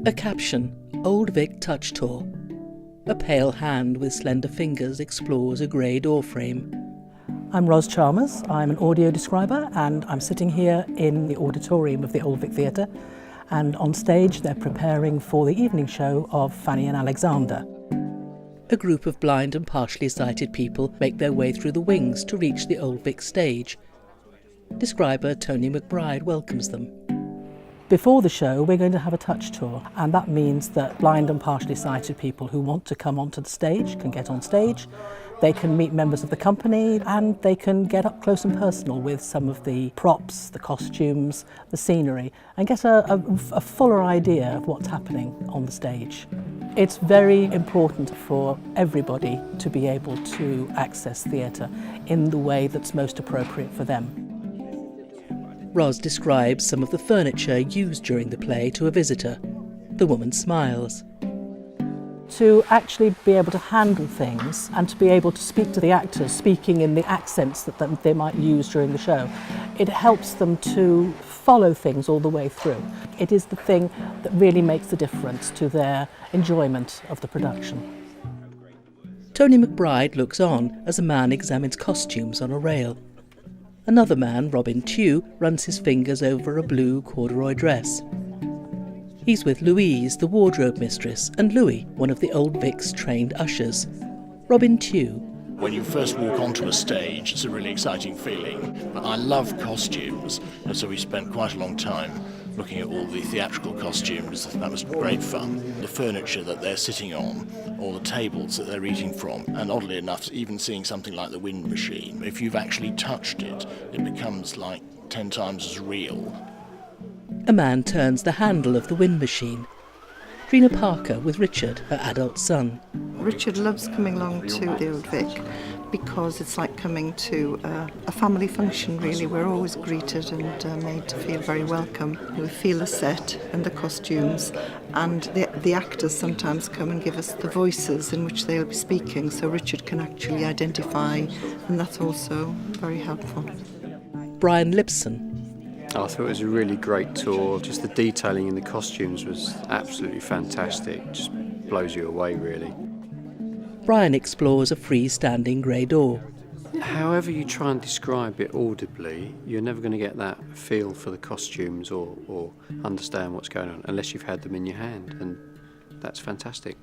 A caption, Old Vic Touch Tour. A pale hand with slender fingers explores a grey door frame. I'm Ros Chalmers, I'm an audio describer, and I'm sitting here in the auditorium of the Old Vic Theatre, and on stage they're preparing for the evening show of Fanny and Alexander. A group of blind and partially sighted people make their way through the wings to reach the Old Vic stage. Describer Tony McBride welcomes them. Before the show, we're going to have a touch tour, and that means that blind and partially sighted people who want to come onto the stage can get on stage. They can meet members of the company, and they can get up close and personal with some of the props, the costumes, the scenery, and get a fuller idea of what's happening on the stage. It's very important for everybody to be able to access theatre in the way that's most appropriate for them. Ros describes some of the furniture used during the play to a visitor. The woman smiles. To actually be able to handle things and to be able to speak to the actors, speaking in the accents that they might use during the show, it helps them to follow things all the way through. It is the thing that really makes the difference to their enjoyment of the production. Tony McBride looks on as a man examines costumes on a rail. Another man, Robin Tew, runs his fingers over a blue corduroy dress. He's with Louise, the wardrobe mistress, and Louis, one of the Old Vic's trained ushers. Robin Tew. When you first walk onto a stage, it's a really exciting feeling. But I love costumes, and so we spent quite a long time looking at all the theatrical costumes. That was great fun. The furniture that they're sitting on, or the tables that they're eating from, and oddly enough, even seeing something like the wind machine. If you've actually touched it, it becomes like 10 times as real. A man turns the handle of the wind machine. Drina Parker with Richard, her adult son. Richard loves coming along to the Old Vic because it's like coming to a family function, really. We're always greeted and made to feel very welcome. We feel the set and the costumes, and the actors sometimes come and give us the voices in which they'll be speaking, so Richard can actually identify, and that's also very helpful. Brian Lipson. I thought it was a really great tour. Just the detailing in the costumes was absolutely fantastic. Just blows you away, really. Brian explores a freestanding grey door. However you try and describe it audibly, you're never going to get that feel for the costumes or understand what's going on unless you've had them in your hand, and that's fantastic.